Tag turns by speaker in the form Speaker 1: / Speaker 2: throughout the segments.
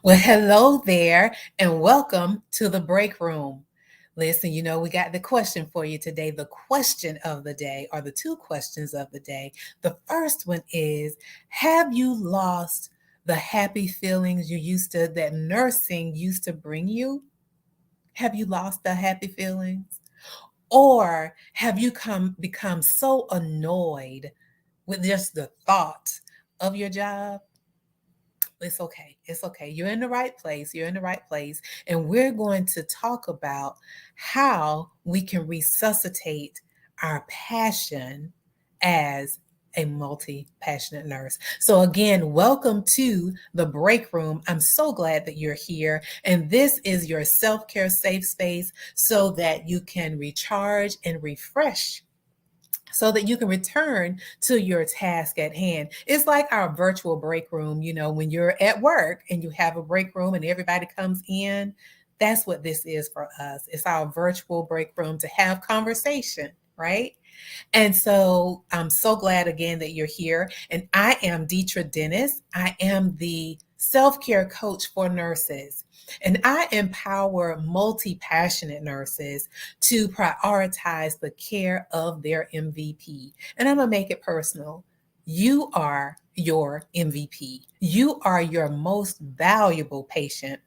Speaker 1: Well, hello there, and welcome to the break room. Listen, we got the question for you today. The question of the day, or the two questions of the day. The first one is: have you lost the happy feelings that nursing used to bring you? Have you lost the happy feelings? Or have you become so annoyed with just the thought of your job? It's okay. It's okay. You're in the right place. You're in the right place. And we're going to talk about how we can resuscitate our passion as a multi passionate nurse. So, again, welcome to the break room. I'm so glad that you're here. And this is your self care safe space so that you can recharge and refresh so that you can return to your task at hand. It's like our virtual break room, when you're at work and you have a break room and everybody comes in. That's what this is for us. It's our virtual break room to have conversation, right? And so I'm so glad again that you're here. And I am Deetra Dennis. I am the self care coach for nurses. And I empower multi passionate nurses to prioritize the care of their MVP. And I'm going to make it personal. You are your MVP. You are your most valuable patient.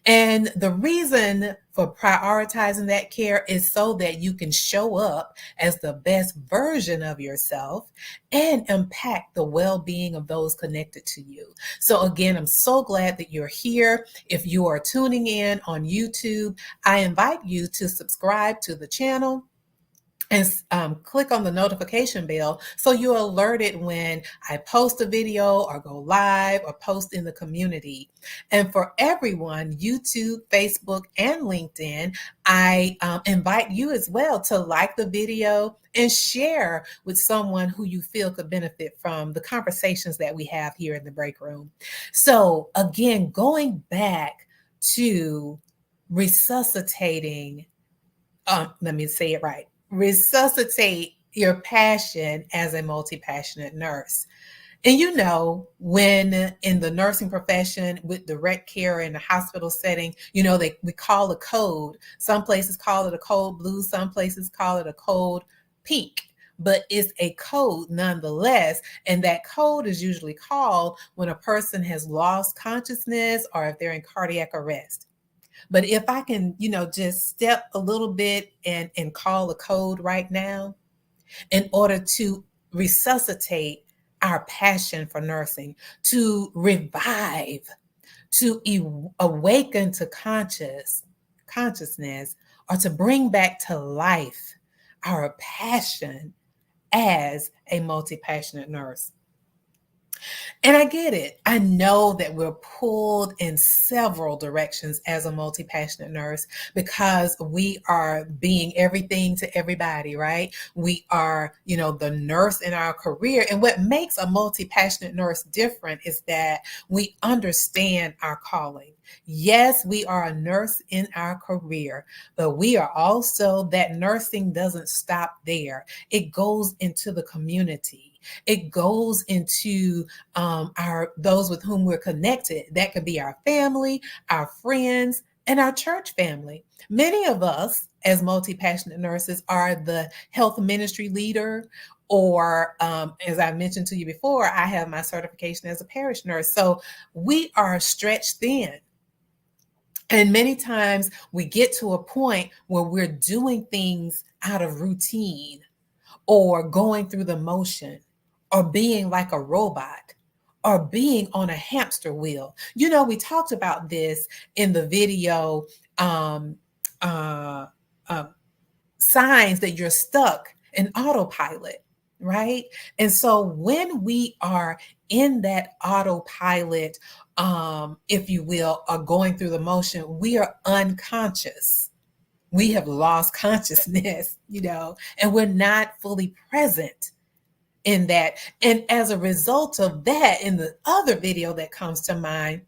Speaker 1: And the reason for prioritizing that care is so that you can show up as the best version of yourself and impact the well being of those connected to you. So, again, I'm so glad that you're here. If you are tuning in on YouTube, I invite you to subscribe to the channel and click on the notification bell so you're alerted when I post a video or go live or post in the community. And for everyone, YouTube, Facebook, and LinkedIn, I invite you as well to like the video and share with someone who you feel could benefit from the conversations that we have here in the break room. So again, going back to resuscitating, let me say it right. Resuscitate your passion as a multi-passionate nurse. And when in the nursing profession with direct care in the hospital setting, we call a code. Some places call it a code blue, some places call it a code pink, but it's a code nonetheless. And that code is usually called when a person has lost consciousness or if they're in cardiac arrest. But if I can, just step a little bit and call a code right now in order to resuscitate our passion for nursing, to revive, to awaken to consciousness, or to bring back to life our passion as a multi-passionate nurse. And I get it. I know that we're pulled in several directions as a multi-passionate nurse because we are being everything to everybody, right? We are, the nurse in our career. And what makes a multi-passionate nurse different is that we understand our calling. Yes, we are a nurse in our career, but we are also that nursing doesn't stop there. It goes into the community. It goes into those with whom we're connected. That could be our family, our friends, and our church family. Many of us, as multi-passionate nurses, are the health ministry leader, or as I mentioned to you before, I have my certification as a parish nurse. So we are stretched thin. And many times we get to a point where we're doing things out of routine or going through the motion or being like a robot or being on a hamster wheel. We talked about this in the video, signs that you're stuck in autopilot, right? And so when we are in that autopilot, if you will, or going through the motion, we are unconscious. We have lost consciousness, and we're not fully present in that. And as a result of that, in the other video that comes to mind,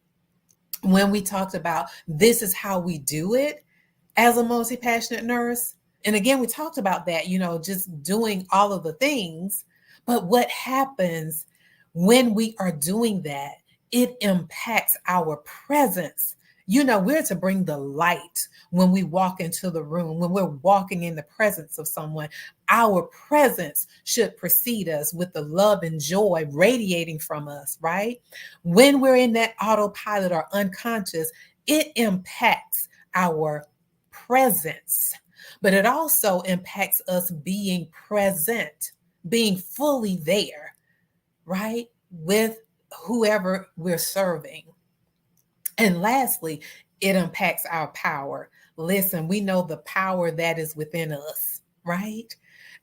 Speaker 1: when we talked about this is how we do it as a multi-passionate nurse. And again, we talked about that, just doing all of the things. But what happens when we are doing that it impacts our presence. You know, we're to bring the light when we walk into the room, when we're walking in the presence of someone. Our presence should precede us with the love and joy radiating from us, right? When we're in that autopilot or unconscious, it impacts our presence, but it also impacts us being present, being fully there, right? With whoever we're serving. And lastly, it impacts our power. Listen, we know the power that is within us, right?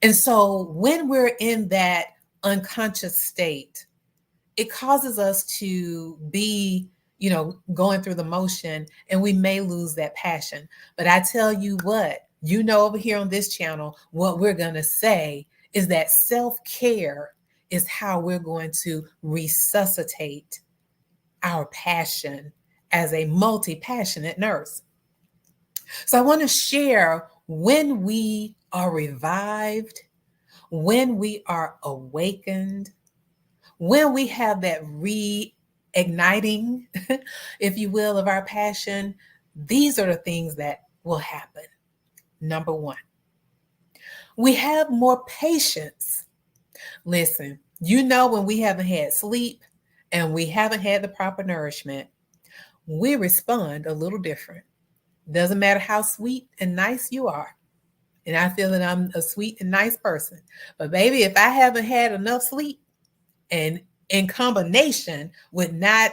Speaker 1: And so when we're in that unconscious state, it causes us to be, going through the motion, and we may lose that passion. But I tell you what, over here on this channel, what we're going to say is that self-care is how we're going to resuscitate our passion as a multi-passionate nurse. So I want to share when we are revived, when we are awakened, when we have that reigniting, if you will, of our passion. These are the things that will happen. Number one, we have more patience. Listen, when we haven't had sleep and we haven't had the proper nourishment, we respond a little different. Doesn't matter how sweet and nice you are. And I feel that I'm a sweet and nice person. But baby, if I haven't had enough sleep, and in combination with not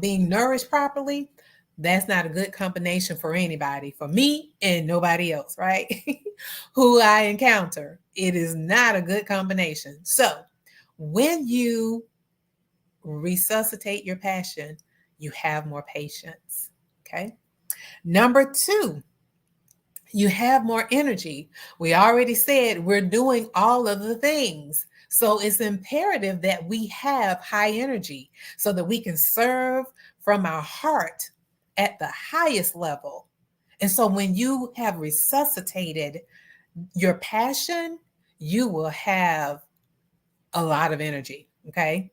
Speaker 1: being nourished properly, that's not a good combination for anybody, for me and nobody else, right? Who I encounter. It is not a good combination. So when you resuscitate your passion, you have more patience. Okay. Number two, you have more energy. We already said we're doing all of the things. So it's imperative that we have high energy so that we can serve from our heart at the highest level. And so when you have resuscitated your passion, you will have a lot of energy. Okay.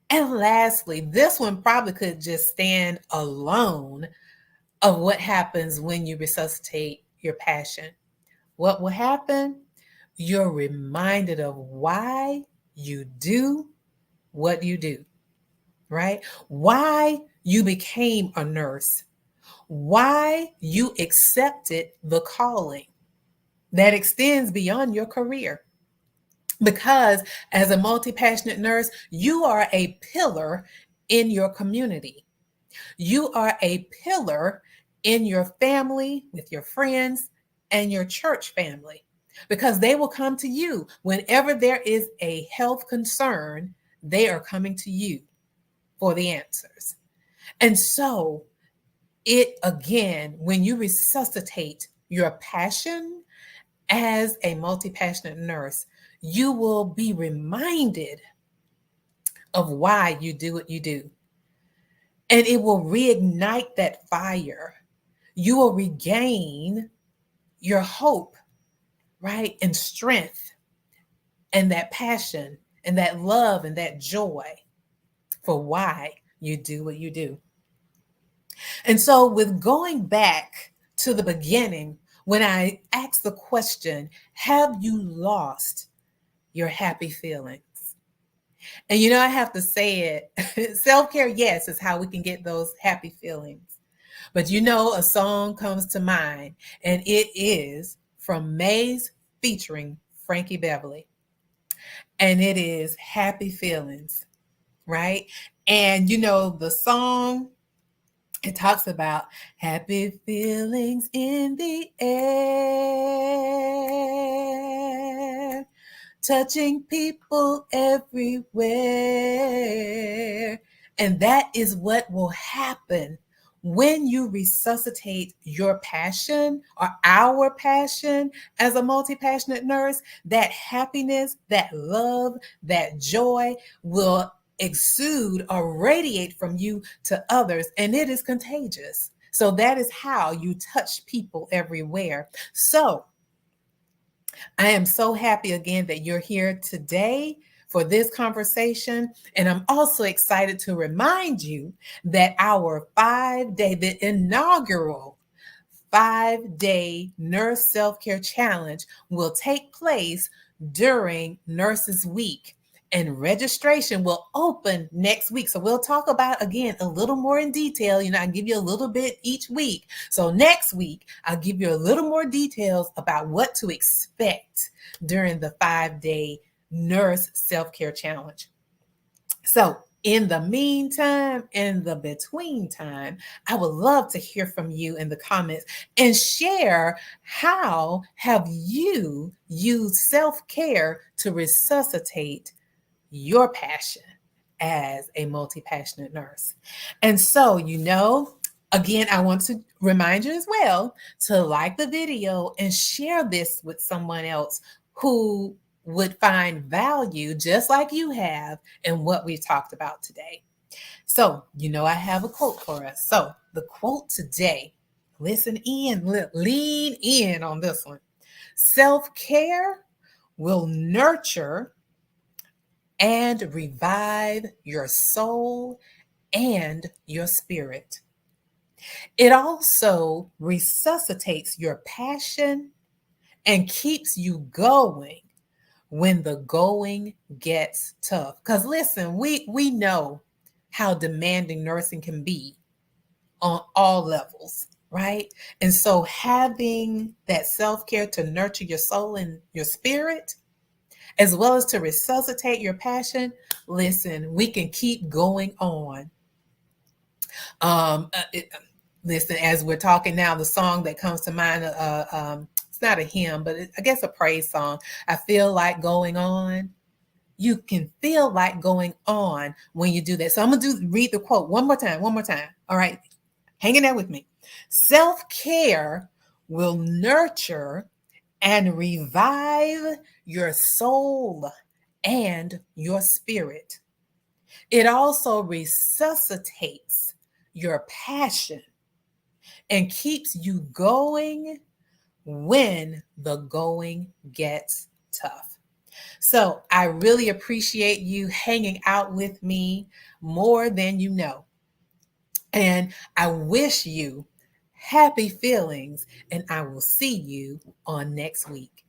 Speaker 1: And lastly, this one probably could just stand alone of what happens when you resuscitate your passion. What will happen? You're reminded of why you do what you do, right? Why you became a nurse, why you accepted the calling that extends beyond your career. Because as a multi-passionate nurse, you are a pillar in your community. You are a pillar in your family, with your friends, and your church family, because they will come to you whenever there is a health concern. They are coming to you for the answers. And so when you resuscitate your passion as a multi-passionate nurse, you will be reminded of why you do what you do. And it will reignite that fire. You will regain your hope, right? And strength, and that passion, and that love, and that joy for why you do what you do. And so, with going back to the beginning, when I asked the question, have you lost your happy feelings? And I have to say it, self-care, yes, is how we can get those happy feelings. But a song comes to mind, and it is from Maze featuring Frankie Beverly. And it is Happy Feelings, right? And the song, it talks about happy feelings in the air, touching people everywhere. And that is what will happen when you resuscitate your passion, or our passion as a multi-passionate nurse. That happiness, that love, that joy will exude or radiate from you to others, and it is contagious. So that is how you touch people everywhere. So I am so happy again that you're here today for this conversation. And I'm also excited to remind you that our 5-day, the inaugural 5-day Nurse Self-Care Challenge will take place during Nurses Week. And registration will open next week. So we'll talk about, again, a little more in detail. I give you a little bit each week. So next week, I'll give you a little more details about what to expect during the 5-day Nurse Self-Care Challenge. So in the meantime, in the between time, I would love to hear from you in the comments and share how have you used self-care to resuscitate your passion as a multi-passionate nurse. And so, again, I want to remind you as well to like the video and share this with someone else who would find value just like you have in what we've talked about today. So, I have a quote for us. So the quote today, listen in, lean in on this one. Self-care will nurture and revive your soul and your spirit. It also resuscitates your passion and keeps you going when the going gets tough. Because listen, we know how demanding nursing can be on all levels, right? And so having that self-care to nurture your soul and your spirit, as well as to resuscitate your passion, listen, we can keep going on. Listen, as we're talking now, the song that comes to mind, it's not a hymn, but I guess a praise song. I feel like going on. You can feel like going on when you do that. So I'm going to read the quote one more time. All right. Hang in there with me. Self-care will nurture and revive your soul and your spirit. It also resuscitates your passion and keeps you going when the going gets tough. So I really appreciate you hanging out with me more than you know. And I wish you happy feelings, and I will see you on next week.